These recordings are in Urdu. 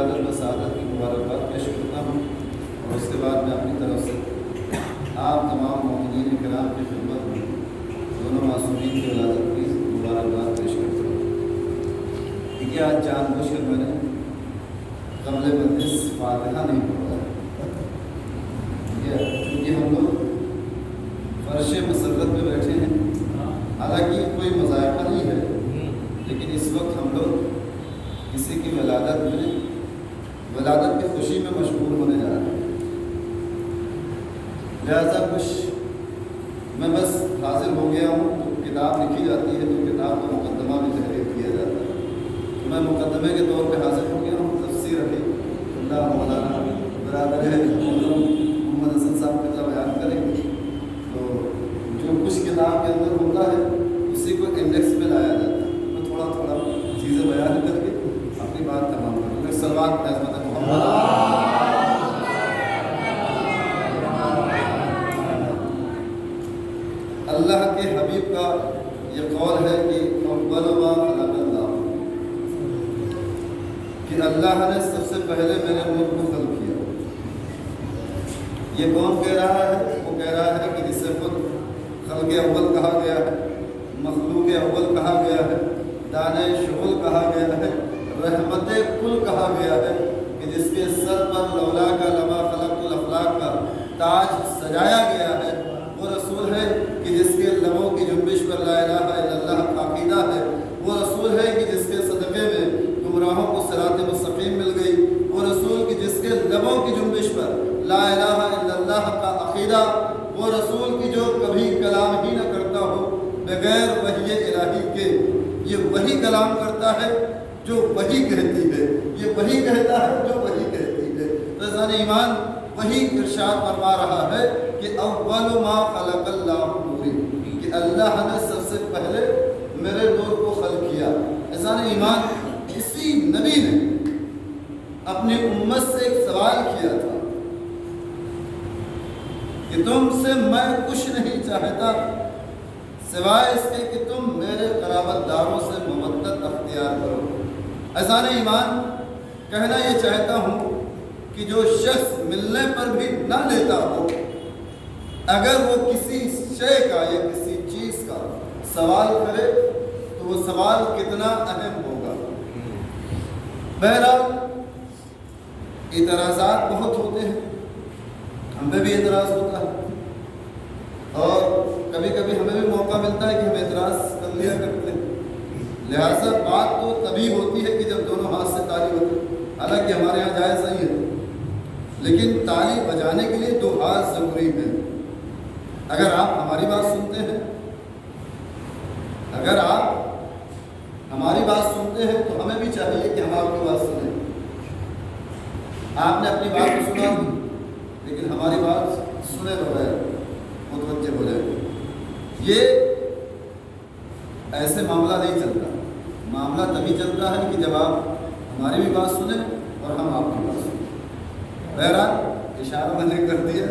ولادت و سعادت کی مبارکباد پیش کرتا ہوں، اور اس کے بعد میں اپنی طرف سے آپ تمام مومنین کرام کی خدمت میں دونوں معصومین کی ولادت کی مبارکباد پیش کرتا ہوں۔ دیکھیے آج جان بوجھ کر میں نے قبل مجلس فاتحہ نہیں پڑھا ہے، کیونکہ ہم لوگ فرش مسرت پہ بیٹھے ہیں، حالانکہ کوئی مذائقہ نہیں ہے، لیکن اس وقت ہم لوگ کسی کی ولادت کی خوشی میں مشغول ہونے جا رہے ہیں، لہذا کچھ میں بس حاضر ہو گیا ہوں۔ تو کتاب لکھی جاتی ہے تو کتاب کا مقدمہ بھی تحریر کیا جاتا ہے، تو میں مقدمے کے طور پہ حاضر ہو گیا ہوں۔ تفسیر اللہ مولانا برادر ہے محمد حسن صاحب کا بیان کریں گے، تو جو کچھ کتاب کے اندر ہوتا ہے اسی کو انڈیکس میں لایا جاتا ہے۔ میں تھوڑا چیزیں بیان کر کے اپنی بات تمام کروں گا۔ سلوات عظمت محمد۔ اللہ کے حبیب کا یہ قول ہے کہ اول ما خلق اللہ، کہ اللہ نے سب سے پہلے میرے ملک کو خلق کیا۔ یہ کون کہہ رہا ہے؟ وہ کہہ رہا ہے کہ جسے خود خلق اول کہا گیا ہے، مخلوق اول کہا گیا ہے، دانِ شغل کہا گیا ہے، رحمت کل کہا گیا ہے، کہ جس کے سر پر لولا کا لما خلقت الافلاق کا تاج سجایا گیا ہے۔ وہ رسول ہے کہ جس کے لبوں کی جنبش پر لا الہ الا اللہ کا عقیدہ ہے۔ وہ رسول ہے کہ جس کے صدقے میں گمراہوں کو صراط مستقیم مل گئی۔ وہ رسول کہ جس کے لبوں کی جنبش پر لا الہ الا اللہ کا عقیدہ۔ وہ رسول کی جو کبھی کلام ہی نہ کرتا ہو بغیر وحی الہی کے، یہ وہی کلام کرتا ہے جو وہی کہتی ہے، یہ وہی کہتا ہے جو وہی کہتی ہے۔ رضوان ایمان وہی ارشاد فرما رہا ہے کہ اول ما خلق اللہ نوری، کہ اللہ نے سب سے پہلے میرے نور کو خلق کیا۔ رضوان ایمان اسی نبی نے اپنی امت سے ایک سوال کیا تھا کہ تم سے میں کچھ نہیں چاہتا سوائے اس کے کہ تم میرے قرابت داروں سے مودت اختیار کرو۔ اذان ایمان کہنا یہ چاہتا ہوں کہ جو شخص ملنے پر بھی نہ لیتا ہو، اگر وہ کسی شے کا یا کسی چیز کا سوال کرے تو وہ سوال کتنا اہم ہوگا۔ بہرحال اعتراضات بہت ہوتے ہیں، ہم پہ بھی اعتراض ہوتا ہے، اور کبھی کبھی ہمیں بھی موقع ملتا ہے کہ ہم اعتراض کر لیا کرتے ہیں۔ لہٰذا بات تو تبھی ہوتی ہے کہ جب دونوں ہاتھ سے تالی بجے، حالانکہ ہمارے یہاں جائز نہیں ہے، لیکن تالی بجانے کے لیے دو ہاتھ ضروری ہے۔ اگر آپ ہماری بات سنتے ہیں، اگر آپ ہماری بات سنتے ہیں تو ہمیں بھی چاہیے کہ ہم آپ کی بات سنیں۔ آپ نے اپنی بات کو سنا لیکن ہماری بات سنے بغیر متوجہ ہو جائے۔ یہ ایسے معاملہ نہیں چلتا، معاملہ تبھی چلتا ہے کہ جب آپ ہماری بھی بات سنیں اور ہم آپ کی بات سنیں۔ بہرحال اشارہ میں نے کر دیا،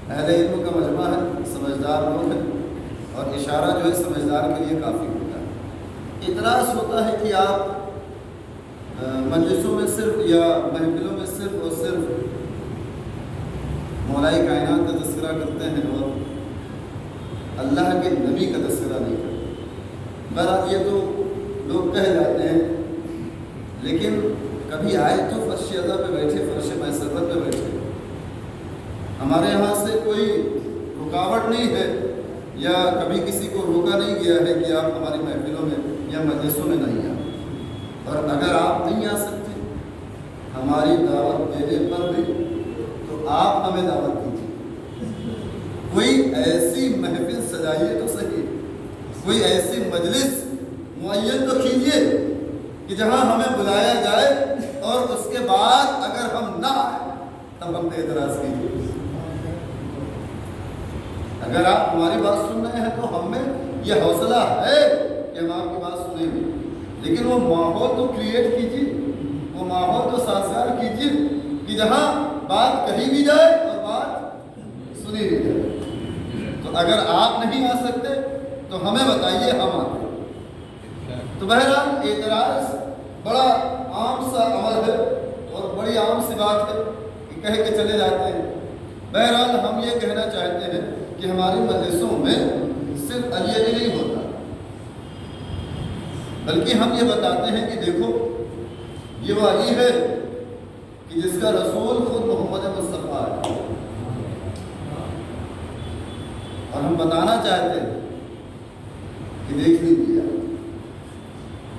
اہل علم کا مجمع ہے، سمجھدار لوگ ہیں، اور اشارہ جو ہے سمجھدار کے لیے کافی ہوتا ہے۔ اعتراض ہوتا ہے کہ آپ مجلسوں میں صرف یا محفلوں میں صرف اور صرف مولائی کائنات کا تذکرہ کرتے ہیں اور اللہ کے نبی کا تذکرہ نہیں کرتے۔ بہرحال یہ تو لوگ کہہ جاتے ہیں، لیکن کبھی آئے تو فرش اعلیٰ پہ بیٹھے، فرش مسرت پہ بیٹھے۔ ہمارے یہاں سے کوئی رکاوٹ نہیں ہے، یا کبھی کسی کو روکا نہیں گیا ہے کہ آپ ہماری محفلوں میں یا مجلسوں میں نہیں آئیں۔ اور اگر آپ نہیں آ سکتے ہماری دعوت دینے پر بھی، تو آپ ہمیں دعوت دیجیے، کوئی ایسی محفل سجائیے تو صحیح، کوئی ایسی مجلس معین تو کیجیے کہ جہاں ہمیں بلایا جائے، اور اس کے بعد اگر ہم نہ آئیں تب ہم پہ اعتراض کیجیے۔ اگر آپ ہماری بات سن رہے ہیں تو ہم میں یہ حوصلہ ہے کہ ہم آپ کی بات سنیں گے، لیکن وہ ماحول تو کریٹ کیجیے، وہ ماحول تو سازگار کیجیے کہ جہاں بات کہی بھی جائے اور بات سنی بھی جائے۔ تو اگر آپ نہیں آ سکتے تو ہمیں بتائیے، ہم آتے ہیں۔ تو بہرحال اعتراض بڑا عام سا عمل ہے، کہہ کے چلے جاتے ہیں۔ بہرحال ہم یہ کہنا چاہتے ہیں کہ ہماری مجلسوں میں صرف علی علی نہیں ہوتا، بلکہ ہم یہ بتاتے ہیں کہ دیکھو یہ وہ علی ہے کہ جس کا رسول خود محمد مصطفیٰ ہے، اور ہم بتانا چاہتے ہیں کہ دیکھ لیجیے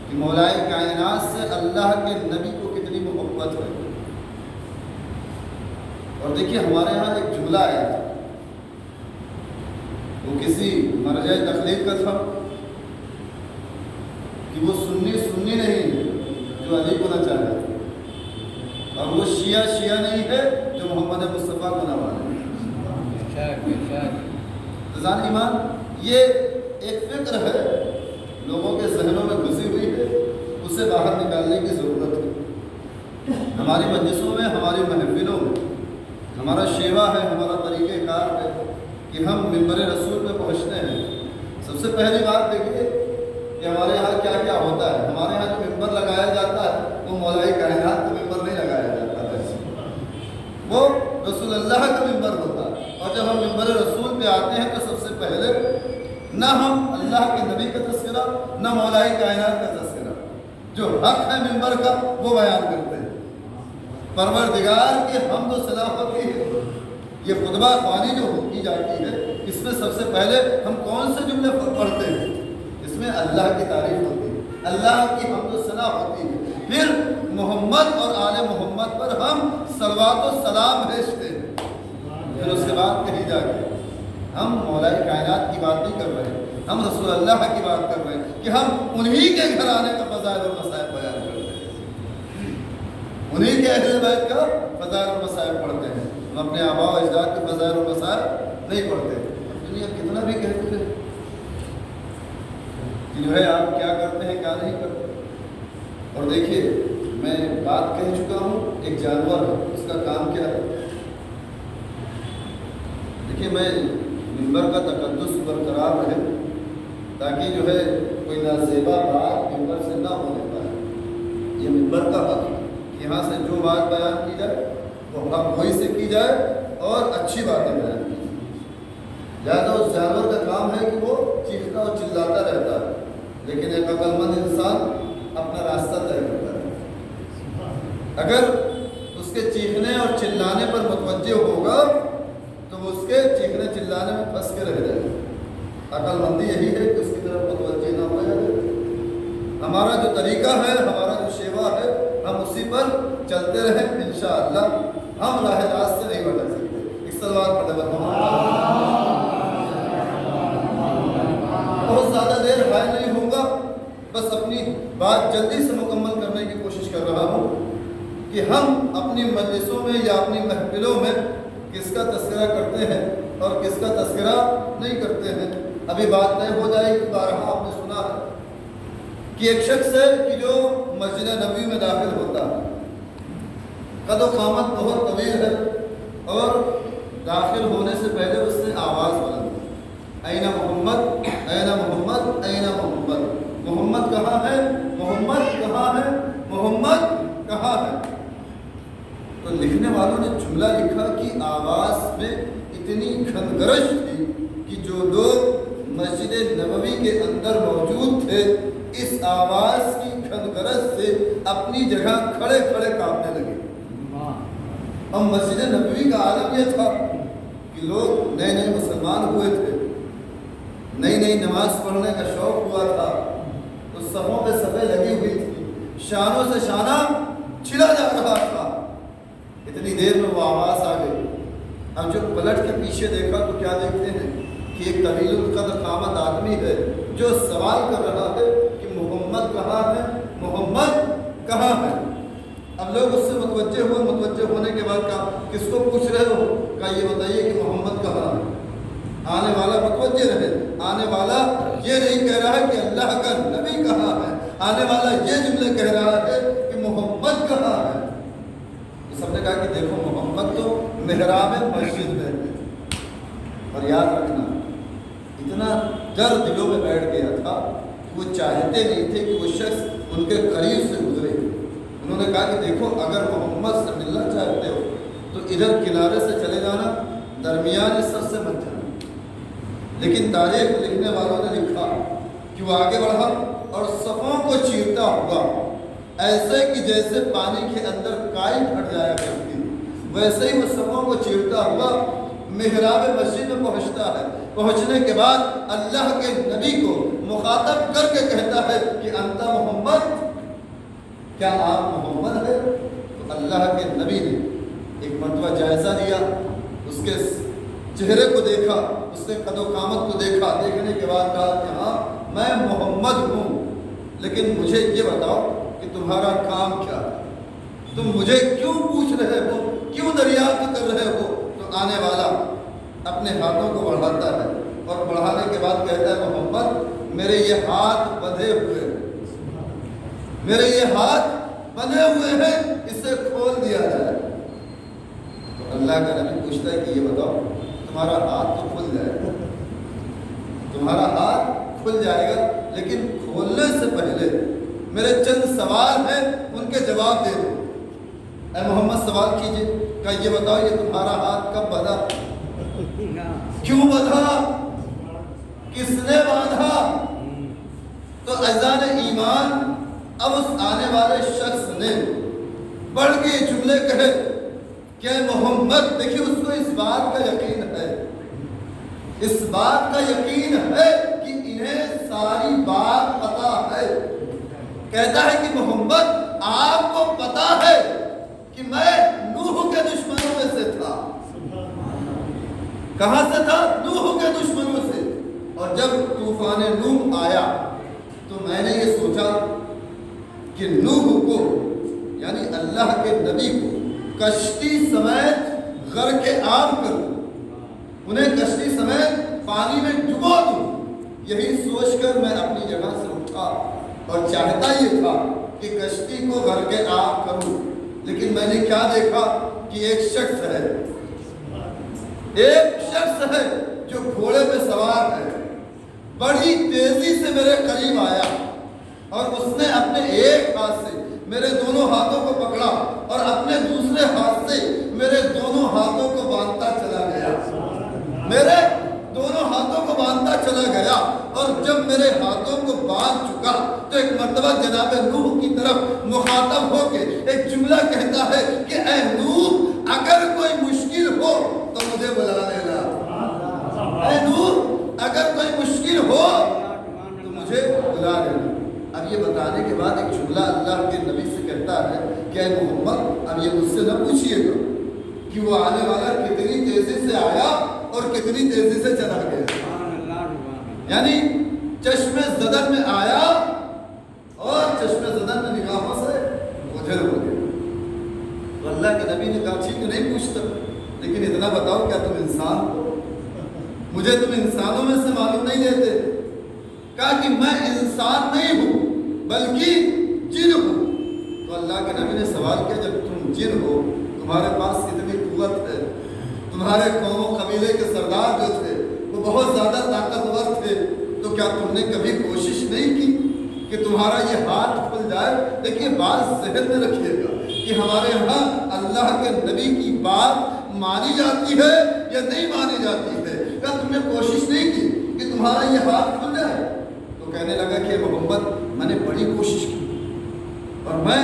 کہ مولائے کائنات سے اللہ کے نبی کو کتنی محبت ہے۔ اور دیکھیے ہمارے ہاں ایک جملہ آیا تھا، وہ کسی مرجع تقلید کا تھا کہ وہ سنی نہیں ہے جو علی کو نہ چاہے، اور وہ شیعہ نہیں ہے جو محمد مصطفیٰ کو نہ مانے۔ رضان ایمان، یہ ایک فکر ہے لوگوں کے ذہنوں میں گھسی ہوئی ہے، اسے باہر نکالنے کی ضرورت ہے۔ ہماری مجلسوں میں، ہماری محفلوں میں ہمارا شیوا ہے، ہمارا طریقہ کار ہے کہ ہم منبر رسول پہ پہنچتے ہیں۔ سب سے پہلی بات دیکھیے کہ ہمارے یہاں کیا کیا ہوتا ہے۔ ہمارے یہاں جو منبر لگایا جاتا ہے وہ مولائے کائنات کا منبر نہیں لگایا جاتا ہے، وہ رسول اللہ کا منبر ہوتا ہے۔ اور جب ہم منبر رسول پہ آتے ہیں تو سب سے پہلے نہ ہم اللہ کے نبی کا تذکرہ، نہ مولائے کائنات کا تذکرہ، جو حق ہے منبر کا وہ بیان کرتے ہیں۔ پروردگار کی حمد و ثنا ہوتی ہے۔ یہ خطبہ خوانی جو کی جاتی ہے، اس میں سب سے پہلے ہم کون سے جملے پڑھتے ہیں؟ اس میں اللہ کی تعریف ہوتی ہے، اللہ کی حمد و ثنا ہوتی ہے، پھر محمد اور آل محمد پر ہم صلوات و سلام بھیجتے ہیں۔ پھر اس کے بعد کہیں جا کے ہم مولائے کائنات کی بات نہیں کر رہے ہیں، ہم رسول اللہ کی بات کر رہے ہیں کہ ہم انہی کے گھرانے کا فضائل اور مصائب بیان کرتے ہیں، انہی کے اہل بیت کا فضائل اور مصائب پڑھتے ہیں۔ ہم اپنے آباء و اجداد کے فضائل اور مصائب نہیں پڑھتے۔ دنیا کتنا بھی کہتے ہیں کہ جو ہے آپ کیا کرتے ہیں کیا نہیں کرتے۔ اور دیکھیے میں بات کہہ چکا ہوں، ایک جانور ہے، اس کا کام کیا ہے؟ دیکھیے میں منبر کا تقدس برقرار رہے تاکہ جو ہے کوئی نازیبا بات منبر سے نہ ہونے پائے۔ یہ منبر کا حق ہے، یہاں سے جو بات بیان کی جائے وہ حق وہی سے کی جائے اور اچھی باتیں بیان کی جائیں۔ لہٰذا اس جانور کا کام ہے کہ وہ چیختا اور چلاتا رہتا ہے، لیکن ایک عقل مند انسان اپنا راستہ طے کرتا ہے۔ اگر اس کے چیخنے اور چلانے پر متوجہ ہوگا تو وہ اس کے چیخنے چلانے میں پھنس کے رہ جائے گا۔ عقل مندی یہی ہے کہ اس کی طرف متوجہ نہ ہو جائے۔ ہمارا جو طریقہ ہے، ہمارا جو شیوا ہے، ہم اسی پر چلتے رہیں، انشاءاللہ ہم راہ راست سے نہیں بھٹک سکتے۔ ایک صلوات پڑھے بہت زیادہ دیر حائل نہیں ہوں گا، بس اپنی بات جلدی سے مکمل کرنے کی کوشش کر رہا ہوں کہ ہم اپنی مجلسوں میں یا اپنی محفلوں میں کس کا تذکرہ کرتے ہیں اور کس کا تذکرہ نہیں کرتے ہیں۔ ابھی بات طے ہو جائے کہ بارہا آپ نے سنا ہے کہ ایک شخص ہے کہ جو مسجد نبوی میں داخل ہوتا ہے، قد و قامت بہت طویل ہے، اور داخل ہونے سے پہلے اس نے آواز بلند کی، این محمد این محمد این محمد، محمد کہاں ہے، محمد کہاں ہے، محمد کہاں ہے۔ تو لکھنے والوں نے جملہ لکھا کہ آواز میں اتنی کھنگرش تھی کہ جو لوگ مسجد نبوی کے اندر موجود تھے اس آواز کی کھنگرش سے اپنی جگہ کھڑے کھڑے کانپنے لگے۔ اور مسجد نبوی کا عالم یہ تھا کہ لوگ نئے نئے مسلمان ہوئے تھے، نئی نئی نماز پڑھنے کا شوق ہوا تھا، اس صفوں پہ صفیں لگی ہوئی تھی، شانوں سے شانہ چھلا جا رہا تھا۔ اتنی دیر میں وہ آواز آ گئی۔ اب جب پلٹ کے پیچھے دیکھا تو کیا دیکھتے ہیں کہ ایک طویل القدر قامت آدمی ہے جو سوال کر رہا ہے کہ محمد کہاں ہے، محمد کہاں ہے۔ اب لوگ اس سے متوجہ ہونے کے بعد کہا کس کو پوچھ رہے ہو؟ کہا یہ بتائیے کہ محمد کہاں ہے۔ آنے والا متوجہ رہے، آنے والا یہ نہیں کہہ رہا ہے کہ اللہ کا نبی کہاں ہے، آنے والا یہ جملے کہہ رہا ہے کہ محمد کہاں ہے۔ سب نے کہا کہ دیکھو محمد تو محراب مسجد میں ہے۔ اور یاد رکھنا اتنا ڈر دلوں میں بیٹھ گیا تھا کہ وہ چاہتے نہیں تھے کہ وہ شخص ان کے قریب سے گزرے۔ انہوں نے کہا کہ دیکھو اگر محمد سے ملنا چاہتے ہو تو ادھر کنارے سے چلے جانا، درمیان سر سے مت جانا۔ لیکن تاریخ لکھنے والوں نے لکھا کہ وہ آگے بڑھا اور صفوں کو چیرتا ہوا ایسے کہ جیسے پانی کے اندر کائی پھٹ جایا کرتی، ویسے ہی وہ صفوں کو چیرتا ہوا محراب مسجد میں پہنچتا ہے۔ پہنچنے کے بعد اللہ کے نبی کو مخاطب کر کے کہتا ہے کہ انت محمد، کیا آپ محمد ہیں؟ تو اللہ کے نبی نے ایک مرتبہ جائزہ لیا، اس کے چہرے کو دیکھا، اس کے قد و قامت کو دیکھا، دیکھنے کے بعد کہا کہ ہاں میں محمد ہوں، لیکن مجھے یہ بتاؤ کہ تمہارا کام کیا ہے، تم مجھے کیوں پوچھ رہے ہو، کیوں دریافت کر رہے ہو؟ تو آنے والا اپنے ہاتھوں کو بڑھاتا ہے اور بڑھانے کے بعد کہتا ہے محمد میرے یہ ہاتھ بندھے ہوئے ہیں، میرے یہ ہاتھ بندھے ہوئے ہیں، اسے کھول دیا جائے۔ تو اللہ کا نبی پوچھتا ہے کہ یہ بتاؤ تمہارا ہاتھ تو کھل جائے گا، تمہارا ہاتھ کھل جائے گا، لیکن کھولنے سے پہلے میرے چند سوال ہیں، ان کے جواب دے دو۔ اے محمد سوال کیجئے، کہ یہ بتاؤ یہ تمہارا ہاتھ کب بندھا، کیوں بندھا، کس نے باندھا؟ تو اذان ایمان اب اس آنے والے شخص نے بڑھ کے جملے کہے کہ محمد، دیکھیے اس کو اس بات کا یقین ہے، اس بات کا یقین ہے کہ انہیں ساری بات پتا ہے۔ کہتا ہے کہ محمد آپ کو پتا ہے کہ میں نوح کے دشمنوں میں سے تھا۔ کہاں سے تھا؟ نوح کے دشمنوں سے۔ اور جب طوفان نوح آیا تو میں نے یہ سوچا کہ نوح کو یعنی اللہ کے نبی کو کشتی سمیت غرق آب کروں، انہیں کشتی سمیت پانی میں ڈبو دوں۔ یہی سوچ کر میں اپنی جگہ سے اٹھا اور چاہتا یہ تھا کہ کشتی کو غرق آب کروں، لیکن میں نے کیا دیکھا کہ ایک شخص ہے جو گھوڑے پہ سوار ہے، بڑی تیزی سے میرے قریب آیا اور اس نے اپنے ایک ہاتھ سے میرے دونوں ہاتھوں کو پکڑا اور اپنے دوسرے ہاتھ سے میرے دونوں ہاتھوں کو باندھتا چلا گیا، میرے دونوں ہاتھوں کو باندھتا چلا گیا۔ اور جب میرے ہاتھوں کو باندھ چکا تو ایک مرتبہ جناب نوح کی طرف مخاطب ہو کے ایک جملہ کہتا ہے کہ اے نوح اگر کوئی مشکل ہو تو مجھے بلا لینا، اے نوح اگر کوئی مشکل ہو تو مجھے بلا لینا۔ اب یہ بتانے کے بعد ایک جملہ اللہ کے نبی سے کہتا ہے کہ اے محمد اب یہ مجھ سے نہ پوچھئے گا کہ وہ آنے والا کتنی تیزی سے آیا اور کتنی تیزی سے چلا گیا، یعنی چشم زدن میں آیا اور چشم زدن میں نگاہوں سے اوجھل ہو گیا۔ تو اللہ کے نبی نے کہا ٹھیک ہے نہیں پوچھتا، لیکن اتنا بتاؤ کیا تم انسان ہو؟ مجھے تم انسانوں میں سے معلوم نہیں دیتے؟ کہا کہ میں انسان نہیں ہوں بلکہ جن ہوں۔ تو اللہ کے نبی نے سوال کیا جب تم جن ہو، تمہارے پاس اتنی قوت ہے، تمہارے قوم و قبیلے کے سردار جو تھے وہ بہت زیادہ طاقتور تھے، تو کیا تم نے کبھی کوشش نہیں کی کہ تمہارا یہ ہاتھ کھل جائے؟ دیکھیے بات ذہن میں رکھیے گا کہ ہمارے یہاں اللہ کے نبی کی بات مانی جاتی ہے یا نہیں مانی جاتی ہے۔ کیا تم نے کوشش نہیں کی کہ تمہارا یہ ہاتھ کھل جائے؟ تو کہنے لگا کہ محمد میں نے بڑی کوشش کی اور میں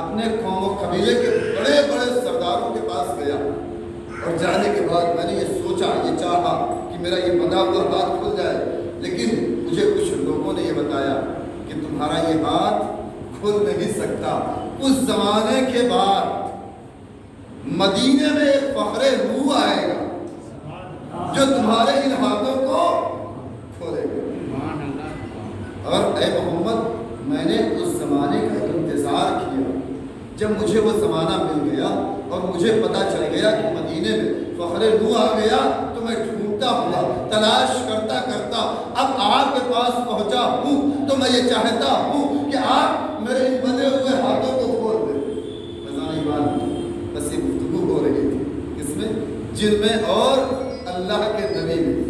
اپنے قوم و قبیلے کے بڑے بڑے سرداروں کے پاس گیا اور جانے کے بعد میں نے یہ سوچا، یہ چاہا کہ میرا یہ بندھا ہوا ہاتھ کھل جائے، لیکن مجھے کچھ لوگوں نے یہ بتایا کہ تمہارا یہ ہاتھ کھل نہیں سکتا۔ اس زمانے کے بعد مدینے میں ایک فخر نوح آئے گا جو تمہارے ان ہاتھوں کو کھولے گا۔ اور اے محمد میں نے اس زمانے کا انتظار کیا، جب مجھے وہ زمانہ مل گیا اور مجھے پتا چل گیا کہ مدینے میں فخر نوح آ گیا تو میں ڈھونڈتا ہوا، تلاش کرتا کرتا اب آپ کے پاس پہنچا ہوں۔ تو میں یہ چاہتا ہوں کہ آپ میرے ان بندھے ہوئے ہاتھوں کو کھول دیں۔ اذان ایمان بس یہ گفتگو ہو رہی تھی اس میں، جن میں اور اللہ کے نبی میں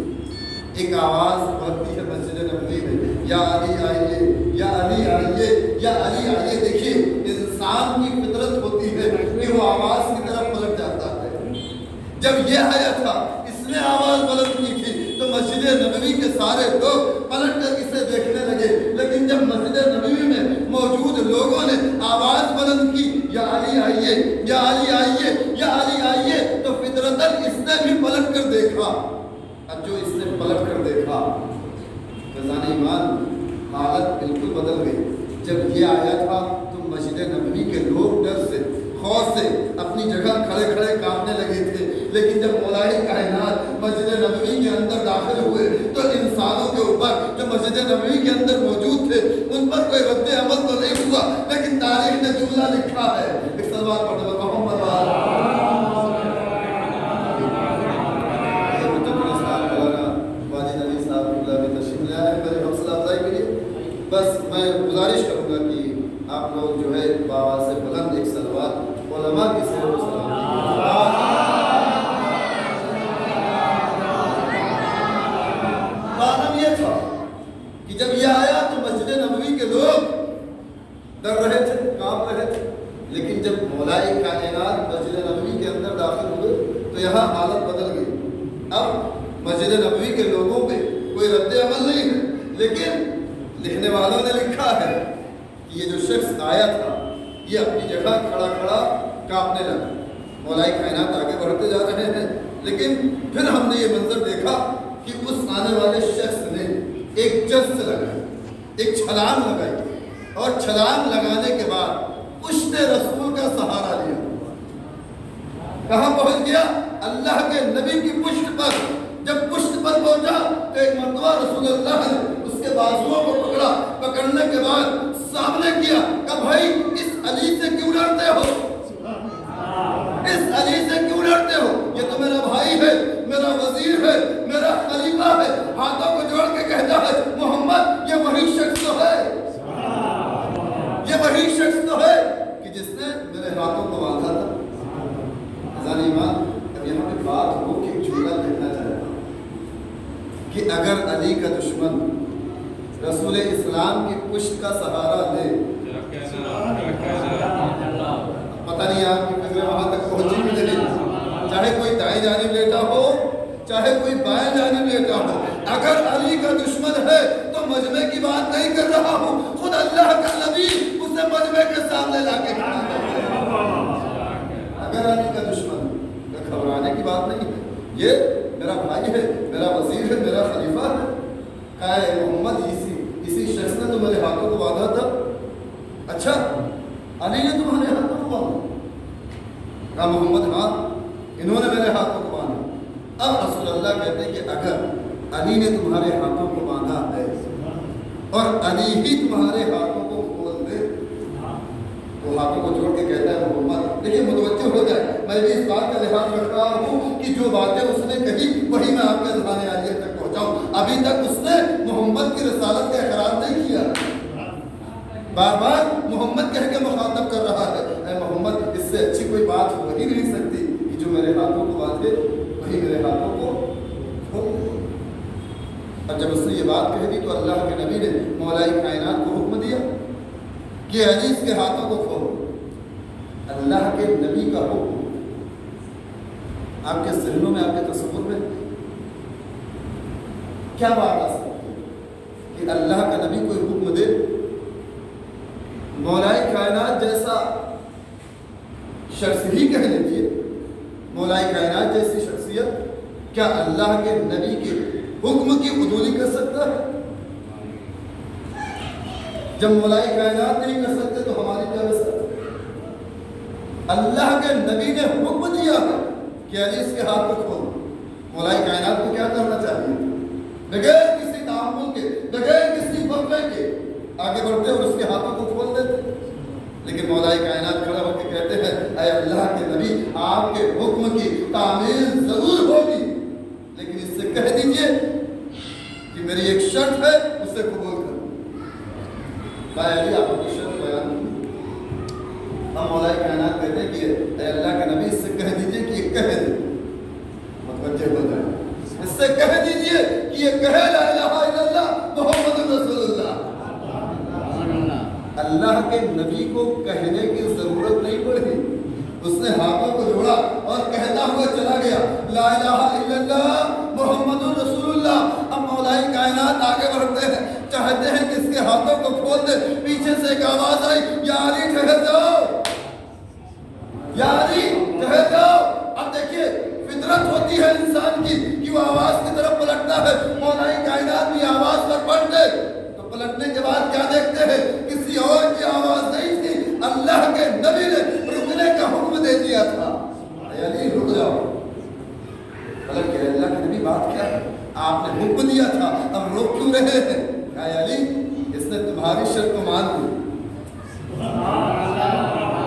ایک آواز بڑھتی ہے مسجد نبوی میں، یا علی آئیے، یا علی آئیے، یا علی آئیے۔ دیکھیے انسان کی فطرت ہوتی ہے کہ وہ آواز کی طرف پلٹ جاتا ہے، جب یہ آیا تھا اس نے آواز بلند کی تھی تو مسجد نبوی کے سارے لوگ پلٹ کر اسے دیکھنے لگے، لیکن جب مسجد نبوی میں موجود لوگوں نے آواز بلند کی یا علی آئیے، یا علی آئیے، یا علی آئیے، تو فطرتاً اس نے بھی پلٹ کر دیکھا۔ اب جو اس نے پلٹ کر دیکھا، فیضان ایمان، حالت بالکل بدل گئی۔ جب یہ آیا تھا تو مسجد نبوی کے لوگ ڈر سے، خوف سے اپنی جگہ کھڑے کھڑے کانپنے لگے تھے، لیکن جب مولا کائنات مسجد نبوی کے اندر داخل ہوئے تو انسانوں کے اوپر جو مسجد نبوی کے اندر موجود تھے ان پر کوئی رد عمل تو نہیں ہوا، لیکن تاریخ نے جملہ لکھا ہے، ایک سلوات پڑھتے ہوئے محمد بس میں گزارش کروں گا کہ آپ لوگ جو ہے بابا سے بلند ایک صلوات علماء کی سیر و سلام معلوم یہ تھا کہ جب یہ آیا تو مسجد نبوی کے لوگ ڈر رہے تھے، کانپ رہے تھے، لیکن جب مولا کائنات مسجد نبوی کے اندر داخل ہوئے تو یہاں حالت بدل گئی۔ اب مسجد نبوی کے لوگوں پہ کوئی رد عمل نہیں ہے، لیکن لکھنے والوں نے لکھا ہے کہ یہ جو شخص آیا تھا یہ اپنی جگہ کھڑا کھڑا کانپنے لگا۔ مولا کائنات آگے بڑھتے جا رہے ہیں، لیکن پھر ہم نے یہ منظر دیکھا کہ اس آنے والے شخص نے ایک جست لگائی، ایک چھلانگ لگائی، اور چھلانگ لگانے کے بعد پشت رسول کا سہارا لیا۔ کہاں پہنچ گیا؟ اللہ کے نبی کی پشت پر۔ جب پشت پر پہنچا تو ایک مرتبہ رسول اللہ نے اس کے بازوؤں کو پکڑا، پکڑنے کے بعد سامنے کیا کہ بھائی اس علی سے کیوں ڈرتے ہو؟ اس علی سے کیوں ڈرتے ہو؟ یہ تو میرا بھائی ہے، میرا وزیر ہے، میرا خلیفہ ہے۔ ہاتھوں کو جوڑ کے کہتا ہے محمد یہ وہی شخص تو ہے، یہ وہی شخص تو ہے کہ جس نے میرے ہاتھوں کو باندھا تھا۔ فیضان ایمان، اب یہاں پہ بات ہو کہ جملہ کہنا چاہتا کہ اگر علی کا دشمن رسول اسلام کی پشت کا سہارا لے، پتہ نہیں آپ کی فکریں وہاں تک پہنچی بھی نہیں، چاہے کوئی دائیں جانب لیٹا ہو چاہے کوئی بائیں جانب لیٹا ہو، اگر علی کا دشمن ہے تو مجمع کی بات نہیں کر رہا ہوں، خود اللہ کا نبی اسے مجمع کے سامنے لا کے کھڑا کرتا ہے۔ اگر علی کا دشمن، گھبرانے کی بات نہیں ہے، یہ میرا بھائی ہے، میرا وزیر ہے، میرا خلیفہ ہے۔ کہا ہے محمد اسی شخص نے تو میرے ہاتھوں کو باندھا تھا۔ اچھا علی نے تمہارے ہاتھوں کو باندھا؟ کہا محمد ہاں انہوں نے میرے ہاتھوں کو باندھا۔ اب رسول اللہ کہتے ہیں کہ اگر علی نے تمہارے ہاتھوں کو باندھا ہے اور علی ہی تمہارے ہاتھوں کو کھول دے تو ہاتھوں کو جوڑ کے کہتا ہے محمد دیکھیے متوجہ ہو جائے، میں بھی اس بات کا لحاظ رکھ رہا ہوں کہ جو باتیں اس نے کہی وہی میں آپ کے اذہان عالیہ تک پہنچاؤں۔ ابھی تک اس نے محمد کی رسالت کا اقرار نہیں کیا، بار بار محمد کہہ کے مخاطب کر رہا ہے، اے محمد اس سے اچھی کوئی بات ہو ہی نہیں سکتی کہ جو میرے ہاتھوں کو باندھے وہی میرے ہاتھوں کو کھول دے۔ اور جب اس نے یہ بات کہہ دی تو اللہ کے نبی نے مولا کائنات کو حکم دیا کہ علی اس کے ہاتھوں کو کھول۔ اللہ کے نبی کا حکم آپ کے ذہنوں میں، آپ کے تصور میں کیا بات آ سکتی ہے کہ اللہ کا نبی کوئی حکم دے؟ مولا کائنات جیسا شخص ہی کہہ لیجیے، مولا کائنات جیسی شخصیت کیا اللہ کے نبی کے حکم کی عدولی کر سکتا ہے؟ جب مولا کائنات نہیں کر سکتے تو ہماری کیا کر سکتے؟ اللہ کے نبی نے حکم دیا ہے کہ علی اس کے ہاتھ کو کھول۔ مولا کائنات کو کیا کرنا چاہیے؟ بغیر کسی تعامل کے، بغیر کسی وقفے کے آگے بڑھتے اور اس کے ہاتھوں کو کھول دیتے، لیکن مولا کائنات کھڑا ہو کے کہتے ہیں اے اللہ کے نبی آپ کے حکم کی تعمیل ضرور ہوگی، لیکن اس سے کہہ دیجئے کہ میری ایک شرط ہے اسے قبول کرو۔ بھائی علی آپ کی شرط بیان کی، ہم مولا کائنات کہتے ہیں کہ اے اللہ کے نبی اس سے کہہ دیجئے کہ یہ کہہ دے، متوجہ ہو جائے، اس سے کہہ دیجئے کہ یہ کہے لا الہ الا اللہ محمد رسول اللہ۔ اللہ کے نبی کو کہنے کی ضرورت نہیں پڑی، اس نے ہاتھوں کو جوڑا اور کہتا ہوا چلا گیا یا علی کہہ جاؤ. اب دیکھیے فطرت ہوتی ہے انسان کی کہ وہ آواز کی طرف پلٹتا ہے. مولا کائنات بھی آواز پر پلٹے تو پلٹنے کے بعد کیا دیکھتے ہیں؟ کسی اور کی آواز نہیں تھی, اللہ کے نبی نے رکنے کا حکم دے دیا تھا. اے علی رک جاؤ. پلٹ کے اللہ کے نبی بات کیا ہے؟ آپ نے حکم دیا تھا, اب روک کیوں رہے ہیں؟ اے علی اس نے تمہاری شرط کو مان لی,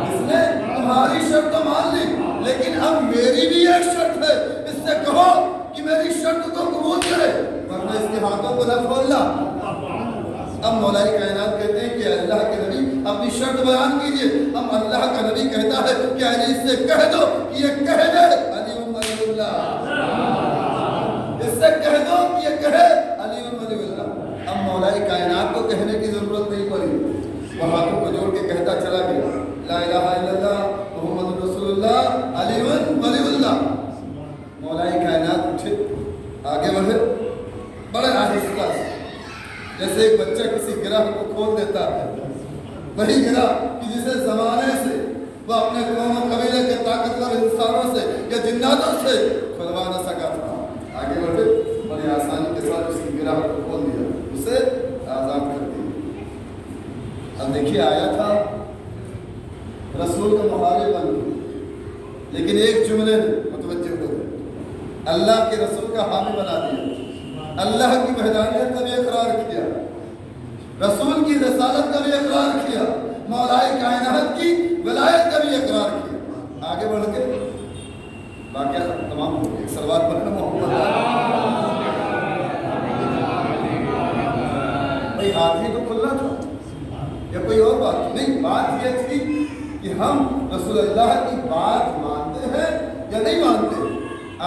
اس نے تمہاری شرط تو مان لی, لیکن اب میری بھی ایک شرط ہے. اس سے کہو کہ میری شرط کو قبول کرے ورنہ اس کے ہاتھوں کو نہ کھولنا. اب مولا کائنات کہتے ہیں کہ اللہ کے نبی اپنی شرط بیان کیجئے. اب اللہ کا نبی کہتا ہے کہ علی اس سے کہہ دو کہ یہ کہہ دے علی ولی اللہ, اس سے کہہ دو کہ یہ کہے علی ولی اللہ. اب مولا کائنات کو کہنے کی ضرورت نہیں پڑی, وہ ہاتھوں کو جوڑ کے کہتا چلا گیا لا الہ الا اللہ محمد رسول اللہ علی ولی اللہ. مولا کائنات اٹھے, آگے بڑھے بڑے آہستہ سے, جیسے ایک بچہ کسی گرہ کو کھول دیتا ہے, وہی گرہ کہ جسے زمانے سے وہ اپنے قوم و قبیلے کے طاقتور انسانوں سے یا جناتوں سے کھلوا نہ سکا تھا. آگے بڑھے بڑی آسانی کے ساتھ اس کی گرہ کو کھول دیا, اسے آزاد کر دیا. اب دیکھیے آیا تھا رسول کا مخالف بن گیا, لیکن ایک جملے نے متوجہ ہو گئے, اللہ کے رسول کا حامی بنا دیا, اللہ کی وحدانیت کا بھی اقرار کیا, رسول کی رسالت کا بھی اقرار کیا, مولا کائنات کی ولایت کا بھی اقرار کیا. آگے بڑھ کے واقعہ تمام ہو گیا. صلوات پڑھنا محمد. بھائی ہاتھ ہی تو کھلنا تھا یا کوئی اور بات نہیں. بات یہ تھی کہ ہم رسول اللہ کی بات مانتے ہیں یا نہیں مانتے.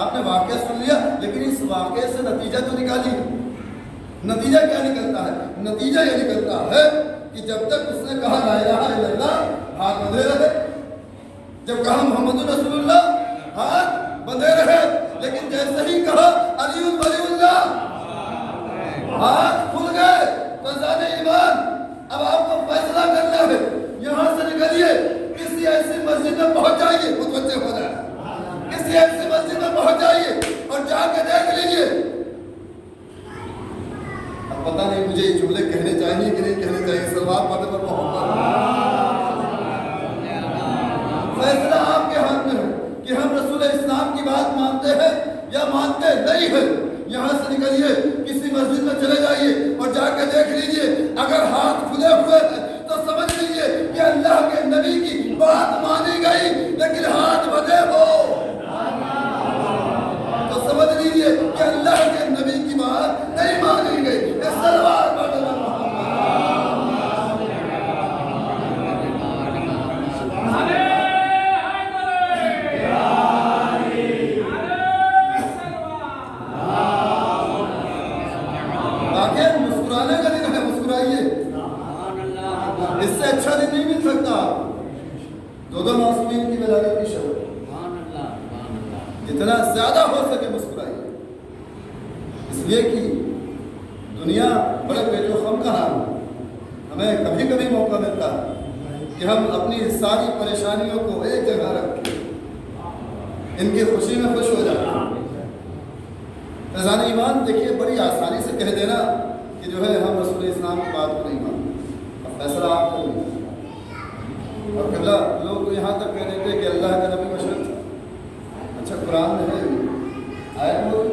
آپ نے واقعہ سن لیا, لیکن اس واقعے سے نتیجہ تو نکالی. نتیجہ کیا نکلتا ہے؟ نتیجہ یہ نکلتا ہے کہ جب تک اس نے کہا لا الہ الا اللہ ہاتھ بندھے رہے, جب کہا محمد رسول اللہ ہاتھ بندھے رہے, لیکن جیسے ہی کہا علی ولی اللہ ہاتھ کھل گئے. فیضان ایمان, اب آپ کو فیصلہ کرنا ہے, یہاں سے نکلیے, کسی ایسی مسجد میں پہنچ جائیے, متوجہ ہو جائے, کسی ایسی مسجد میں پہنچ جائیے اور جا کے دیکھ لیجیے. اب پتہ نہیں مجھے یہ جملے کہنے چاہیے کہ نہیں کہنے چاہیے. صلوات پڑھنے پر محمد. فیصلہ آپ کے ہاتھ میں ہے کہ ہم رسول اسلام کی بات مانتے ہیں یا مانتے نہیں ہیں. یہاں سے نکلیے, کسی مسجد میں چلے جائیے اور جا کے دیکھ لیجیے. اگر ہاتھ کھلے ہوئے ہیں تو سمجھ لیجیے کہ اللہ کے نبی کی بات مانی گئی, لیکن ہاتھ بندھے ہو تو سمجھ لیجیے کہ اللہ کے نبی کی بات نہیں مانی گئی. صلوات پڑھنا مسکرانے کا دن ہے, مسکرائیے. اس سے اچھا دن نہیں مل سکتا. دو معصومین کی ولادت کی شب, جتنا زیادہ ہو سکے مسکرائیے. اس لیے کہ دنیا بڑے پیچ و خم کا نام ہے. ہمیں کبھی کبھی موقع ملتا ہے کہ ہم اپنی ساری پریشانیوں کو ایک جگہ رکھ کے ان کی خوشی میں خوش ہو جاتے ہیں. فیضان ایمان دیکھیے, بڑی آسانی سے کہہ دینا کہ جو ہے ہم رسول اسلام کی بات کو نہیں مانتے. اب فیصلہ آپ کر لیجیے. اور قبلہ لوگ تو یہاں تک کہہ دیتے کہ اللہ کا نبی بشر تھا. اچھا قرآن میں ہے آیت وہ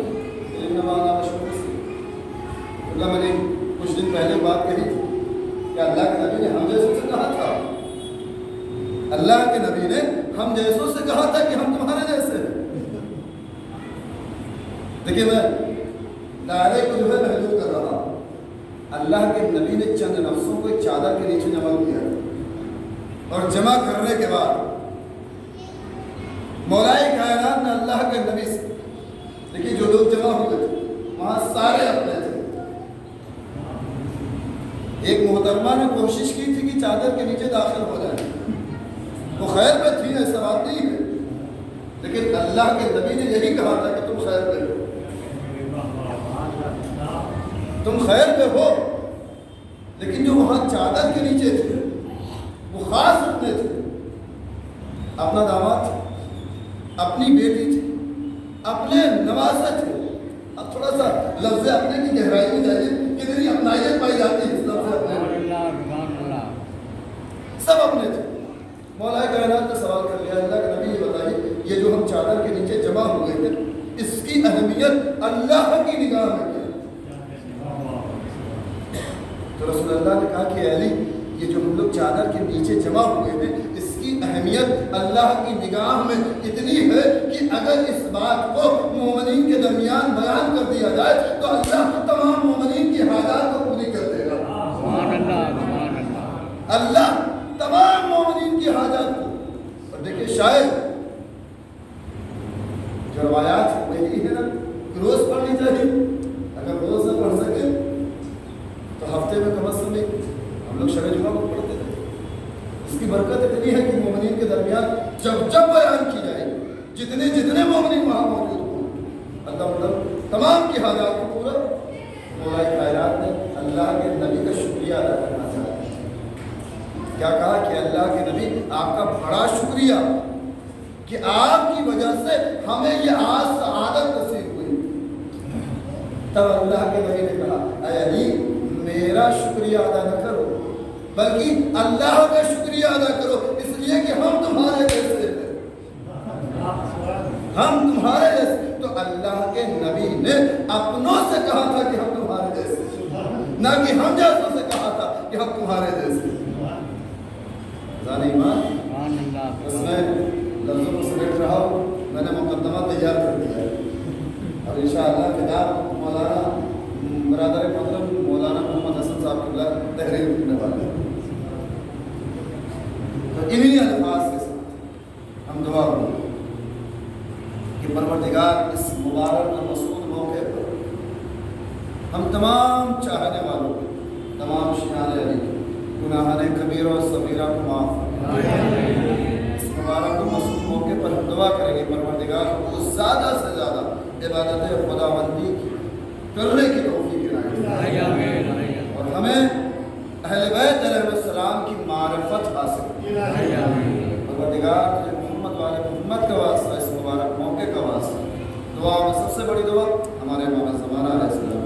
نمانا بشر سے. قبلہ میں نے کچھ دن پہلے بات کہی تھی کہ اللہ کے نبی نے ہم جیسوں سے کہا تھا, اللہ کے نبی نے ہم جیسوں سے کہا تھا کہ ہم تمہارے جیسے ہیں. دیکھیے میں دائرے کو جو ہے محدود کر رہا ہوں. اللہ کے نبی نے چند نفسوں کو ایک چادر کے نیچے جمع کیا اور جمع کرنے کے بعد مولا کائنات نے اللہ کے نبی سے, دیکھیے جو لوگ جمع ہو گئے تھے وہاں سارے اپنے تھے. ایک محترمہ نے کوشش کی تھی کہ چادر کے نیچے داخل ہو جائے, وہ خیر پہ تھی, ایسا بات نہیں ہے, لیکن اللہ کے نبی نے یہی کہا تھا کہ تم خیر پہ ہو, تم خیر پہ ہو. لیکن جو وہاں چادر کے نیچے تھے وہ خاص اپنے تھے. اپنا داماد تھے، اپنی بیٹی تھی، اپنے نواسے تھے. اب تھوڑا سا لفظ اپنے کی گہرائی میں جائیے، کتنی اپنائیت پائی جاتی ہے اس لفظ اپنے. سب اپنے تھے. مولا کائنات نے سوال کر لیا، اللہ کے نبی یہ بتائیے یہ جو ہم چادر کے نیچے جمع ہوئے تھے اس کی اہمیت اللہ کی نگاہ میں کیا؟ تو رسول اللہ نے کہا کہ علی یہ جو ہم لوگ چادر کے نیچے جمع ہوئے تھے اس کی اہمیت اللہ کی نگاہ میں اتنی ہے کہ اگر اس بات کو مومنین کے درمیان بیان کر دیا جائے تو اللہ تمام مومنین کی حاجات کو پوری کر دے گا. اللہ تمام مومنین کی حاجات کو. اور دیکھیں شاید جو روایات وہی ہے نا روز پڑھنی چاہیے. اگر روز نہ پڑھ سکے تو ہفتے میں کم از کم ہم لوگ شب جمعہ کو پڑھتے تھے. اس کی برکت اتنی ہے کہ مومنین کے درمیان جب جب بیان کی جائے جتنے جتنے مومنین وہاں موجود ہوں اللہ مطلب تمام کی حاجات کو پورا. مولا کائنات نے اللہ کے نبی کا شکریہ ادا کرنا چاہا. کیا کہا کہ اللہ کے نبی آپ کا بڑا شکریہ کہ آپ کی وجہ سے ہمیں یہ سعادت نصیب ہوئی. تب اللہ کے نبی نے کہا اے علی میرا شکریہ ادا نہ کرو بلکہ اللہ کا شکریہ ادا کرو اس لیے کہ ہم تمہارے جیسے ہیں. ہم تمہارے جیسے. تو اللہ کے نبی نے اپنوں سے کہا تھا کہ ہم تمہارے جیسے ہیں، نہ کہ ہم جیسوں سے کہا تھا کہ ہم تمہارے جیسے ہیں. اس میں لفظوں کو سمیٹ رہا ہوں. میں نے مقدمہ تیار کر دیا ہے اور انشاءاللہ کتاب مولانا برادر محترم مولانا محمد حسن صاحب قبلہ تحریر کرنے والے ہیں. تو انہی الفاظ کے ساتھ ہم دعا کریں کہ پروردگار اس مبارک اور مسعود موقع پر ہم تمام چاہنے والوں کو تمام شیعان علی گناہان کبیرہ و صغیرہ کو معاف فرمائے. اس مبارک و مسعود موقع پر ہم دعا کریں گے پروردگار کو زیادہ سے زیادہ عبادت خداوندی کرنے کی توفیق عنایت اور ہمیں اہل بیت علیہ السلام کی معرفت حاصل. پروردگار تجھے محمد والے محمد کا واسطہ اس مبارک موقع کا واسطہ دعا میں سب سے بڑی دعا ہمارے امام زمانہ علیہ السلام